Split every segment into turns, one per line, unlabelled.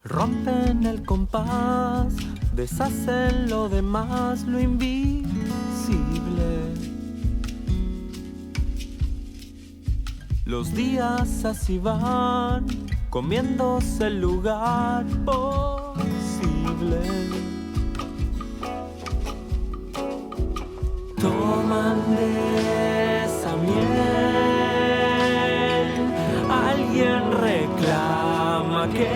Rompen el compás, deshacen lo demás, lo invisible. Los días así van, comiéndose el lugar posible. Toman de esa miel, alguien reclama que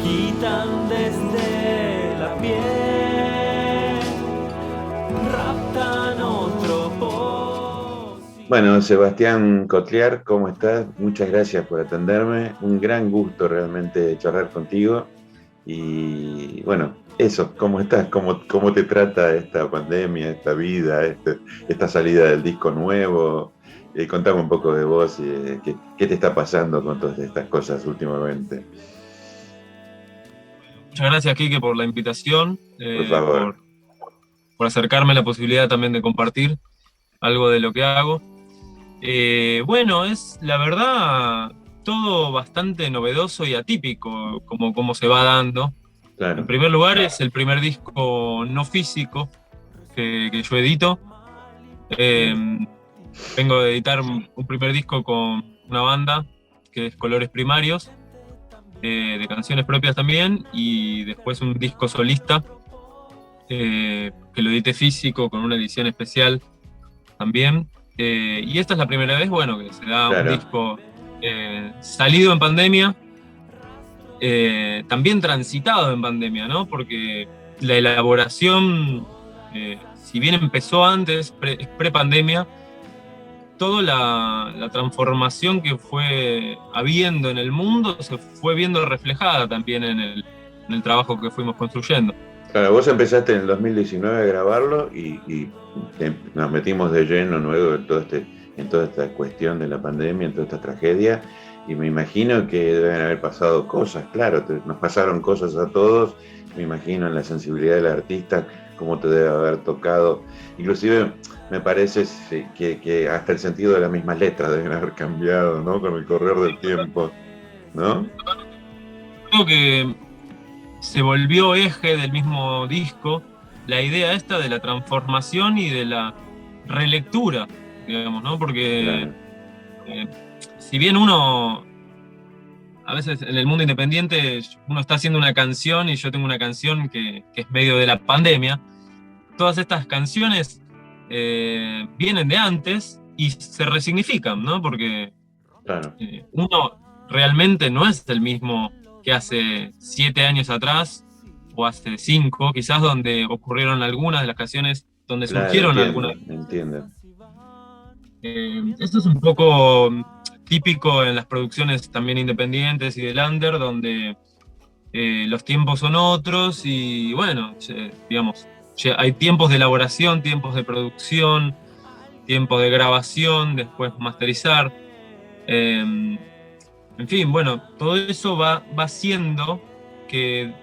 quitan desde la piel, raptan otro posible.
Bueno, Sebastián Cotliar, ¿cómo estás? Muchas gracias por atenderme. Un gran gusto realmente charlar contigo. Y bueno, eso, ¿cómo estás? ¿Cómo te trata esta pandemia, esta vida, esta salida del disco nuevo? Contame un poco de vos y qué te está pasando con todas estas cosas últimamente.
Muchas gracias, Quique, por la invitación,
Por favor.
por acercarme la posibilidad también de compartir algo de lo que hago. Bueno, es la verdad todo bastante novedoso y atípico como se va dando. En
Claro,
primer lugar, es el primer disco no físico que yo edito. Eh,
bien,
Vengo de editar un primer disco con una banda que es Colores Primarios, de canciones propias también, y después un disco solista que lo edité físico con una edición especial también. Y esta es la primera vez, bueno, que se da un
claro,
disco salido en pandemia, también transitado en pandemia, ¿no? Porque la elaboración, si bien empezó antes, pre-pandemia, toda la transformación que fue habiendo en el mundo se fue viendo reflejada también en el trabajo que fuimos construyendo.
claro. Vos empezaste en el 2019 a grabarlo y nos metimos de lleno nuevo en toda esta cuestión de la pandemia, en toda esta tragedia. Y me imagino que deben haber pasado cosas, claro, nos pasaron cosas a todos. Me imagino en la sensibilidad del artista, cómo te debe haber tocado. Inclusive me parece que hasta el sentido de las mismas letras deben haber cambiado, ¿no? Con el correr del tiempo, ¿no?
Creo que se volvió eje del mismo disco la idea esta de la transformación y de la relectura, digamos, ¿no? Porque
Claro,
eh, si bien uno, a veces en el mundo independiente, uno está haciendo una canción y yo tengo una canción que es medio de la pandemia, todas estas canciones vienen de antes y se resignifican, ¿no? Porque
claro.
uno realmente no es el mismo que hace 7 años atrás o hace 5, quizás donde ocurrieron algunas de las canciones, donde
Claro,
surgieron algunas.
entiendo, entiendo.
Esto es un poco típico en las producciones también independientes y del under, donde los tiempos son otros y bueno, digamos, hay tiempos de elaboración, tiempos de producción, tiempos de grabación, después masterizar. Eh, En fin, bueno, todo eso va haciendo que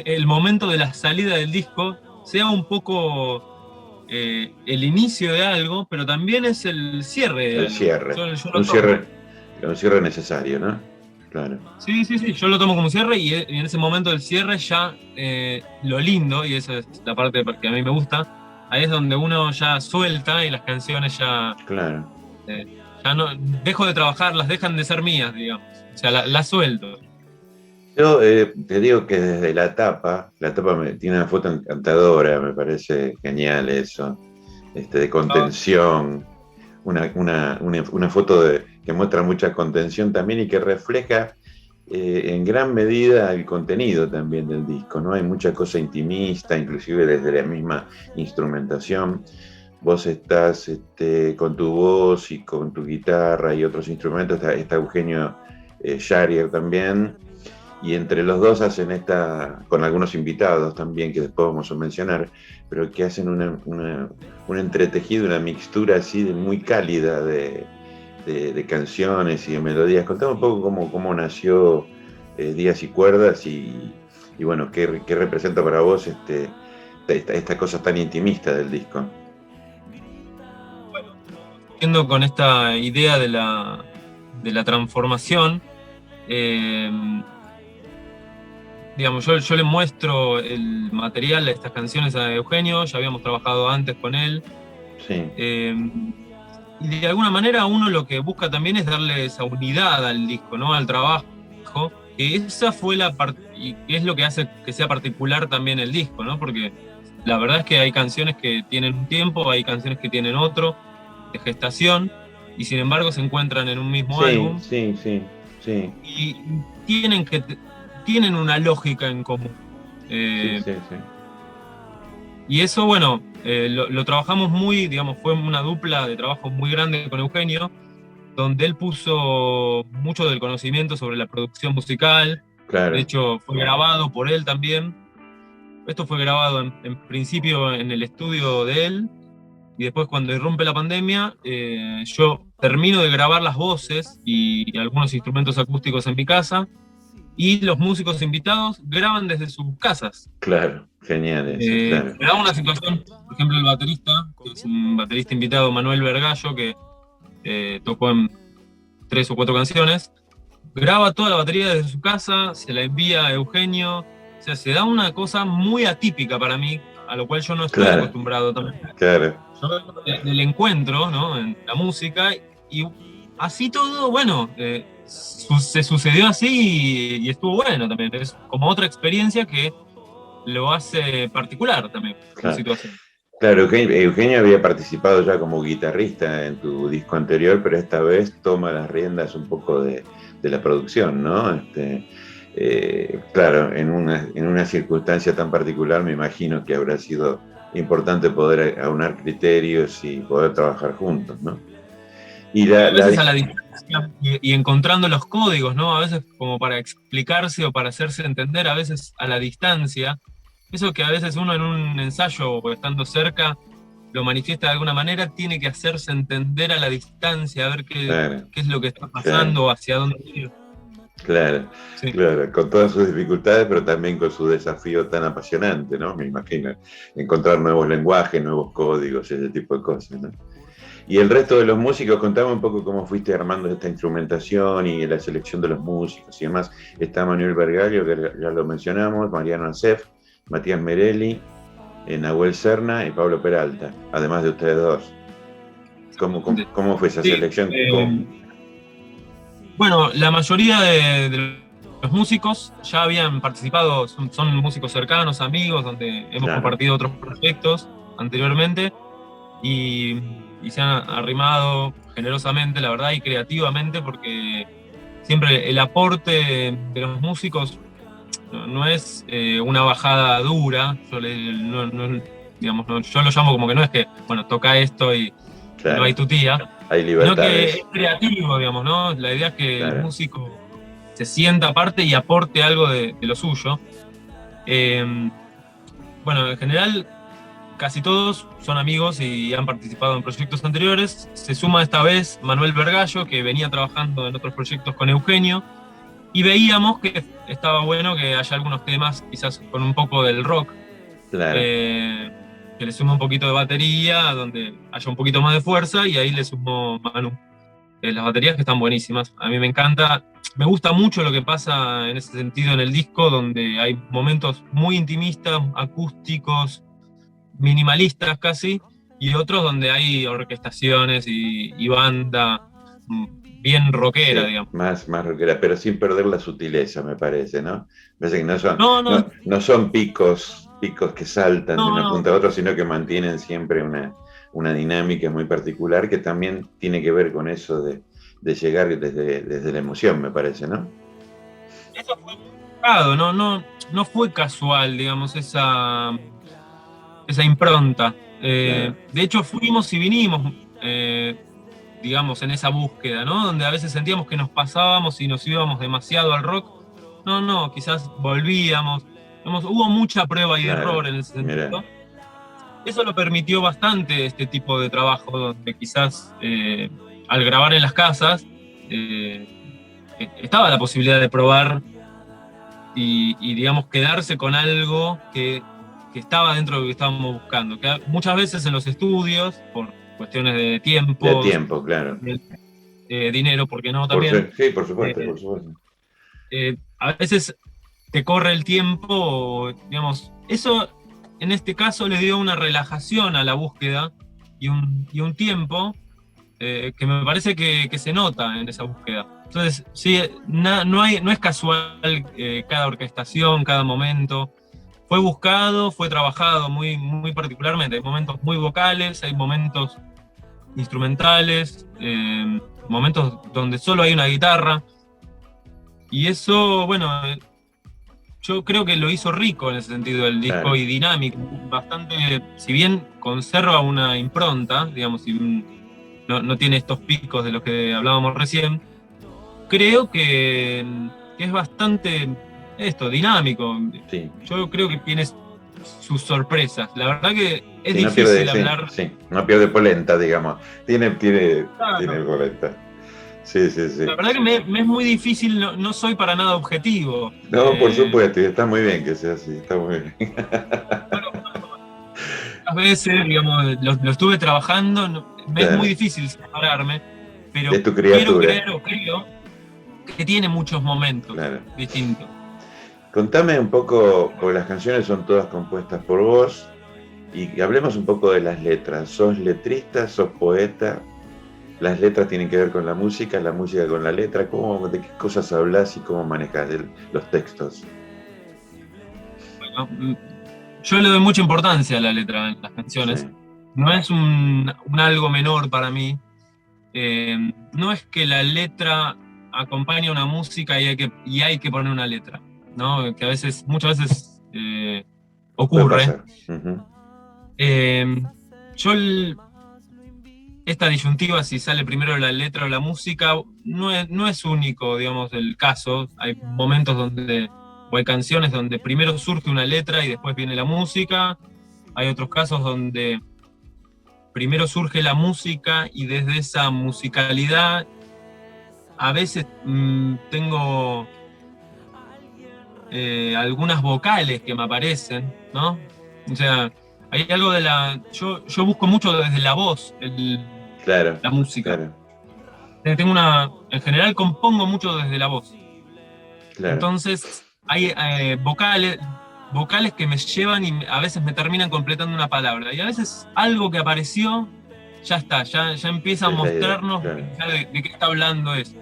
el momento de la salida del disco sea un poco el inicio de algo, pero también es el cierre de
El
algo.
cierre,
Yo lo tomo.
un cierre necesario, ¿no? Claro,
Sí, sí, sí, yo lo tomo como cierre y en ese momento del cierre ya lo lindo, y esa es la parte que a mí me gusta, ahí es donde uno ya suelta y las canciones ya,
claro.
eh, ya no, dejo de trabajar, las dejan de ser mías, digamos. O sea, las suelto.
Yo te digo que desde la tapa tiene una foto encantadora, me parece genial eso, de contención, una foto que muestra mucha contención también y que refleja en gran medida el contenido también del disco, ¿no? Hay mucha cosa intimista, inclusive desde la misma instrumentación. Vos estás con tu voz y con tu guitarra y otros instrumentos, está Eugenio Scharier también, y entre los dos hacen con algunos invitados también, que después vamos a mencionar, pero que hacen un entretejido, una mixtura así muy cálida de canciones y de melodías. Contame un poco cómo nació Días y Cuerdas y bueno, qué representa para vos esta cosa tan intimista del disco.
Con esta idea de la transformación, Digamos, yo le muestro el material de estas canciones a Eugenio, ya habíamos trabajado antes con él.
Sí.
Y de alguna manera uno lo que busca también es darle esa unidad al disco, ¿no? Al trabajo. Que esa fue la parte, y es lo que hace que sea particular también el disco, ¿no? Porque la verdad es que hay canciones que tienen un tiempo, hay canciones que tienen otro, de gestación, y sin embargo se encuentran en un mismo álbum.
Sí.
Y tienen una lógica en común.
Sí.
Y eso, bueno, lo trabajamos muy, digamos, fue una dupla de trabajo muy grande con Eugenio, donde él puso mucho del conocimiento sobre la producción musical.
Claro.
De hecho, fue grabado por él también. Esto fue grabado en principio en el estudio de él, y después cuando irrumpe la pandemia, yo termino de grabar las voces y algunos instrumentos acústicos en mi casa, y los músicos invitados graban desde sus casas.
Claro, genial eso, claro.
Me da una situación, por ejemplo, el baterista, que es un baterista invitado, Manuel Vergallo, que tocó en 3 o 4 canciones, graba toda la batería desde su casa, se la envía a Eugenio. O sea, se da una cosa muy atípica para mí, a lo cual yo no estoy acostumbrado también.
Claro.
Yo vengo del encuentro, ¿no? En la música, y así todo, bueno, se sucedió así y estuvo bueno también. Es como otra experiencia que lo hace particular también, la situación.
Claro, Eugenio había participado ya como guitarrista en tu disco anterior, pero esta vez toma las riendas un poco de la producción, ¿no? Claro, en una circunstancia tan particular me imagino que habrá sido importante poder aunar criterios y poder trabajar juntos, ¿no? Y
a veces a la distancia y encontrando los códigos, ¿no? A veces como para explicarse o para hacerse entender, a veces a la distancia. Eso que a veces uno en un ensayo o estando cerca lo manifiesta de alguna manera, tiene que hacerse entender a la distancia, a ver qué es lo que está pasando, hacia dónde ir.
Claro, con todas sus dificultades, pero también con su desafío tan apasionante, ¿no? Me imagino, encontrar nuevos lenguajes, nuevos códigos, ese tipo de cosas, ¿no? Y el resto de los músicos, contame un poco cómo fuiste armando esta instrumentación y la selección de los músicos y demás. Está Manuel Vergallo, que ya lo mencionamos, Mariano Acef, Matías Merelli, Nahuel Serna y Pablo Peralta, además de ustedes dos. ¿Cómo fue esa selección?
Bueno, la mayoría de los músicos ya habían participado, son músicos cercanos, amigos, donde hemos compartido otros proyectos anteriormente, y se han arrimado generosamente, la verdad, y creativamente, porque siempre el aporte de los músicos no es una bajada dura. Yo lo llamo como que no es que, bueno, toca esto y no hay tu tía.
Hay libertad.
Sino que es creativo, digamos, ¿no? La idea es que el músico se sienta aparte y aporte algo de lo suyo. Bueno, en general, casi todos son amigos y han participado en proyectos anteriores. Se suma esta vez Manuel Vergallo, que venía trabajando en otros proyectos con Eugenio, y veíamos que estaba bueno que haya algunos temas quizás con un poco del rock, que le sume un poquito de batería, donde haya un poquito más de fuerza, y ahí le sumó Manu. Las baterías que están buenísimas, a mí me encanta, me gusta mucho lo que pasa en ese sentido en el disco, donde hay momentos muy intimistas, acústicos, minimalistas casi, y otros donde hay orquestaciones y banda bien rockera, digamos.
Más rockera, pero sin perder la sutileza, me parece, ¿no? Me parece que no son picos que saltan de una punta a otra, sino que mantienen siempre una dinámica muy particular que también tiene que ver con eso de llegar desde la emoción, me parece, ¿no?
Eso fue buscado, no fue casual, digamos, esa impronta. De hecho, fuimos y vinimos, digamos, en esa búsqueda, ¿no? Donde a veces sentíamos que nos pasábamos y nos íbamos demasiado al rock. Quizás volvíamos. Hubo mucha prueba y error en ese sentido. Mira. Eso lo permitió bastante este tipo de trabajo, donde quizás al grabar en las casas estaba la posibilidad de probar y digamos, quedarse con algo que estaba dentro de lo que estábamos buscando. Que muchas veces en los estudios, por cuestiones de tiempo.
De tiempo, claro.
Dinero, ¿por qué no? También.
Sí, por supuesto, por supuesto.
a veces te corre el tiempo, digamos, eso en este caso le dio una relajación a la búsqueda y un tiempo que me parece que se nota en esa búsqueda. Entonces, sí, no es casual cada orquestación, cada momento. Fue buscado, fue trabajado muy, muy particularmente. Hay momentos muy vocales, hay momentos instrumentales, momentos donde solo hay una guitarra. Y eso, bueno, yo creo que lo hizo rico en ese sentido el disco,
Claro.
y dinámico, bastante, si bien conserva una impronta, digamos, y no tiene estos picos de los que hablábamos recién, creo que es bastante dinámico.
Sí.
Yo creo que tiene sus sorpresas. La verdad que es
Sí, no pierde,
difícil
sí,
hablar.
sí, no pierde polenta, digamos. Tiene
Claro,
polenta. Sí, sí, sí.
la verdad que me es muy difícil, no soy para nada objetivo.
No, por supuesto, y está muy bien que sea así, está muy bien.
Muchas veces, digamos, lo estuve trabajando, me es muy
Claro,
difícil separarme, pero
es tu
quiero
criatura,
creer o creo que tiene muchos momentos
claro.
distintos.
Contame un poco, porque las canciones son todas compuestas por vos, y hablemos un poco de las letras. ¿Sos letrista, sos poeta? ¿Las letras tienen que ver con la música con la letra? ¿De qué cosas hablas y cómo manejas los textos?
Bueno, yo le doy mucha importancia a la letra en las
Sí,
canciones. No es un algo menor para mí. No es que la letra acompañe una música y hay que poner una letra, ¿no? Que muchas veces
puede
ocurre.
pasar. Ujú.
Eh, yo esta disyuntiva, si sale primero la letra o la música, no es único, digamos, el caso. Hay momentos o hay canciones donde primero surge una letra y después viene la música. Hay otros casos donde primero surge la música y desde esa musicalidad a veces tengo algunas vocales que me aparecen, ¿no? O sea, hay algo yo busco mucho desde la voz
Claro,
la música.
claro,
En general compongo mucho desde la voz.
claro.
Entonces, hay vocales que me llevan y a veces me terminan completando una palabra. Y a veces algo que apareció, ya está, ya empieza a
Es la idea,
mostrarnos
claro,
ya de qué está hablando eso.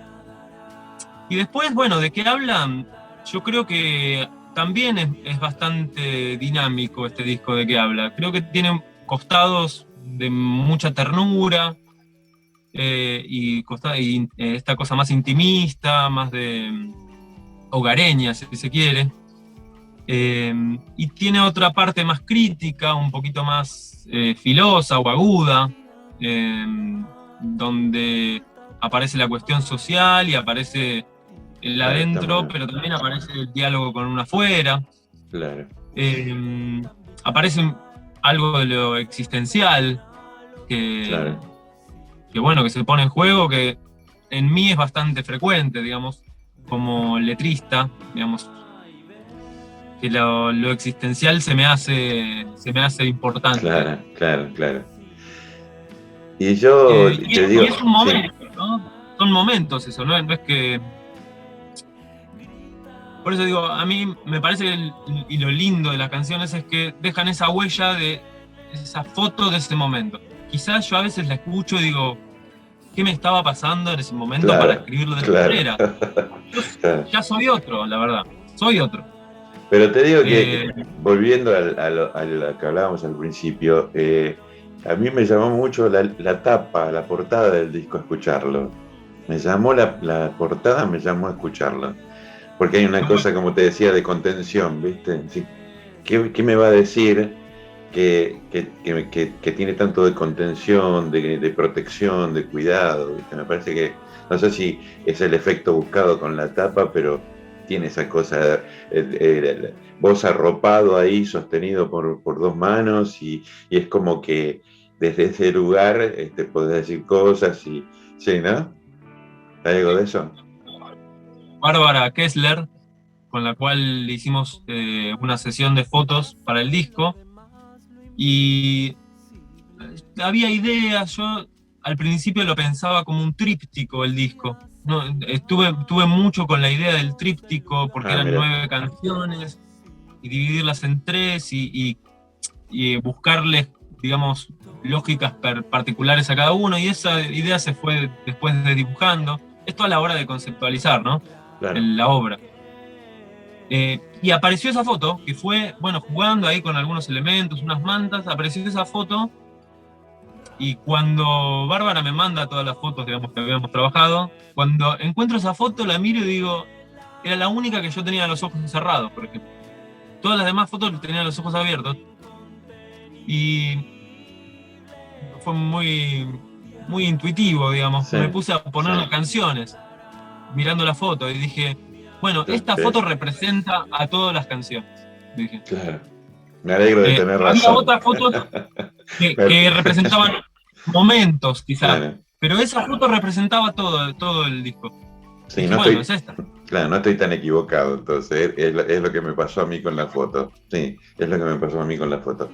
Y después, bueno, ¿de qué hablan? Yo creo que también es bastante dinámico este disco de qué habla. Creo que tiene costados de mucha ternura, esta cosa más intimista, más de hogareña, si se quiere. Y tiene otra parte más crítica, un poquito más filosa o aguda, eh, donde aparece la cuestión social y aparece el
claro, está muy
adentro,
bien,
pero también aparece el diálogo con un afuera.
claro,
Eh, Aparece algo de lo existencial que,
claro.
bueno, que se pone en juego, que en mí es bastante frecuente, digamos, como letrista, digamos, que lo existencial se me hace importante.
Claro, claro, claro. Y yo te
Y
digo,
es un
sí,
momento, ¿no? Son momentos eso, no es que... Por eso digo, a mí me parece y lo lindo de las canciones es que dejan esa huella de esa foto de ese momento. Quizás yo a veces la escucho y digo, ¿qué me estaba pasando en ese momento para
claro,
escribirlo de esa
claro,
manera? Yo
claro.
ya soy otro, la verdad, soy otro.
Pero te digo que,
Eh,
volviendo a lo que hablábamos al principio, a mí me llamó mucho la tapa, la portada del disco a escucharlo. La portada me llamó a escucharlo. Porque hay una cosa, como te decía, de contención, ¿viste? Sí, ¿qué me va a decir que tiene tanto de contención, de protección, de cuidado? ¿Viste? Me parece que, no sé si es el efecto buscado con la tapa, pero tiene esa cosa, vos arropado ahí, sostenido por dos manos, y es como que desde ese lugar podés decir cosas y, sí, ¿no? ¿Hay algo de eso?
Bárbara Kessler, con la cual hicimos una sesión de fotos para el disco, y había ideas, yo al principio lo pensaba como un tríptico el disco, Estuve mucho con la idea del tríptico, porque eran
Mira.
9 canciones, y dividirlas en 3 y buscarles, digamos, lógicas particulares a cada uno, y esa idea se fue después de dibujando. Esto a la hora de conceptualizar, ¿no?
Claro.
La obra. Y apareció esa foto, que fue, bueno, jugando ahí con algunos elementos, unas mantas, apareció esa foto, y cuando Bárbara me manda todas las fotos, digamos, que habíamos trabajado, cuando encuentro esa foto, la miro y digo, era la única que yo tenía los ojos cerrados, por ejemplo. Todas las demás fotos tenían los ojos abiertos. Y fue muy, muy intuitivo, digamos.
Sí,
Me puse a poner
sí.
las canciones, mirando la foto, y dije, bueno,
Sí,
esta
sí.
foto representa a todas las canciones. Dije.
Claro. Me alegro de tener
Había
razón.
otras fotos que representaban momentos, quizá,
Claro.
pero esa foto representaba todo el disco.
Sí,
Dije,
no
bueno,
estoy,
es esta.
claro, no estoy tan equivocado, entonces es lo que me pasó a mí con la foto. Sí, es lo que me pasó a mí con la foto.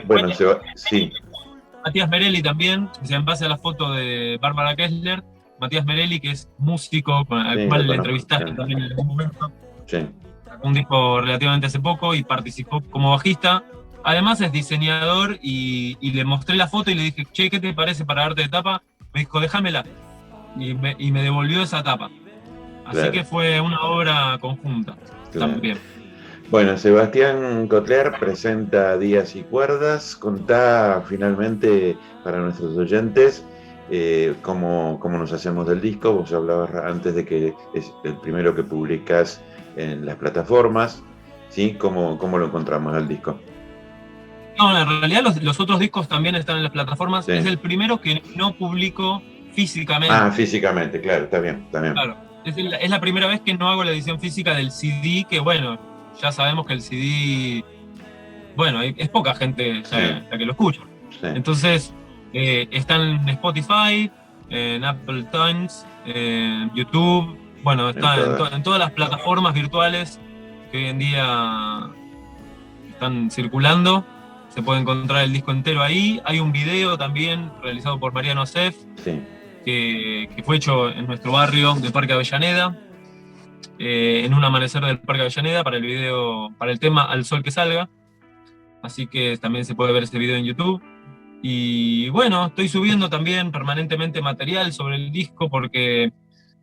Bueno, sí,
Matías Merelli también, en base a la foto de Bárbara Kessler, Matías Merelli, que es músico, al
sí,
cual
lo
le
conozco,
entrevistaste
sí.
también en algún momento,
Sí,
sacó un disco relativamente hace poco y participó como bajista. Además es diseñador y le mostré la foto y le dije, che, ¿qué te parece para arte de tapa? Me dijo, déjamela. Y me devolvió esa tapa. Así
claro,
que fue una obra conjunta
claro.
también.
Bueno, Sebastián Kotler presenta Días y Cuerdas. Contá finalmente para nuestros oyentes cómo nos hacemos del disco. Vos hablabas antes de que es el primero que publicás en las plataformas, ¿sí? ¿Cómo lo encontramos al disco?
No, en realidad los otros discos también están en las plataformas.
Sí.
Es el primero que no publico físicamente.
Ah, físicamente, claro, está bien, está bien.
Claro, es la primera vez que no hago la edición física del CD, que bueno, ya sabemos que el CD, bueno, es poca gente la que lo escucha.
Sí.
Entonces, está en Spotify, en Apple Times, en YouTube, bueno, está en todas las plataformas virtuales que hoy en día están circulando. Se puede encontrar el disco entero ahí. Hay un video también realizado por Mariano Acef,
Sí.
que fue hecho en nuestro barrio de Parque Avellaneda, en un amanecer del Parque Avellaneda, para el tema Al Sol que Salga. Así que también se puede ver ese video en YouTube. Y bueno, estoy subiendo también permanentemente material sobre el disco porque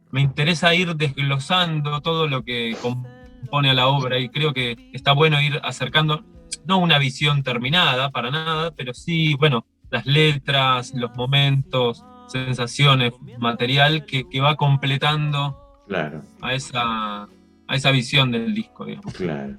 me interesa ir desglosando todo lo que compone a la obra, y creo que está bueno ir acercando, no una visión terminada para nada, pero sí, bueno, las letras, los momentos, sensaciones, material que va completando,
Claro,
a esa visión del disco, digamos.
claro.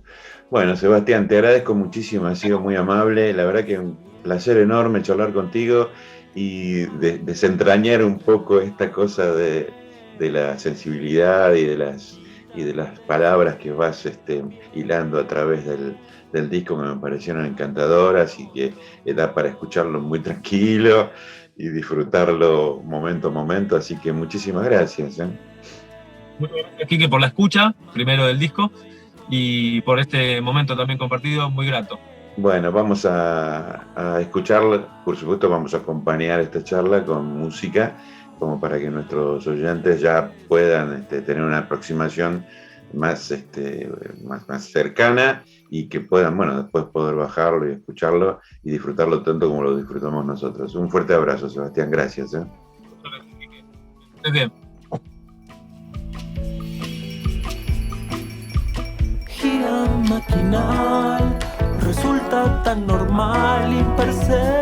Bueno, Sebastián, te agradezco muchísimo, has sido muy amable. La verdad que un placer enorme charlar contigo y desentrañar un poco esta cosa de la sensibilidad y de las palabras que vas hilando a través del disco, que me parecieron encantadoras y que da para escucharlo muy tranquilo y disfrutarlo momento a momento. Así que muchísimas gracias.
Muchas gracias, Quique, por la escucha, primero del disco, y por este momento también compartido, muy grato.
Bueno, vamos a escucharlo, por supuesto vamos a acompañar esta charla con música, como para que nuestros oyentes ya puedan tener una aproximación más cercana y que puedan, bueno, después poder bajarlo y escucharlo y disfrutarlo tanto como lo disfrutamos nosotros. Un fuerte abrazo, Sebastián, gracias.
Muy bien.
Gira maquinal, resulta tan normal, imperceptible.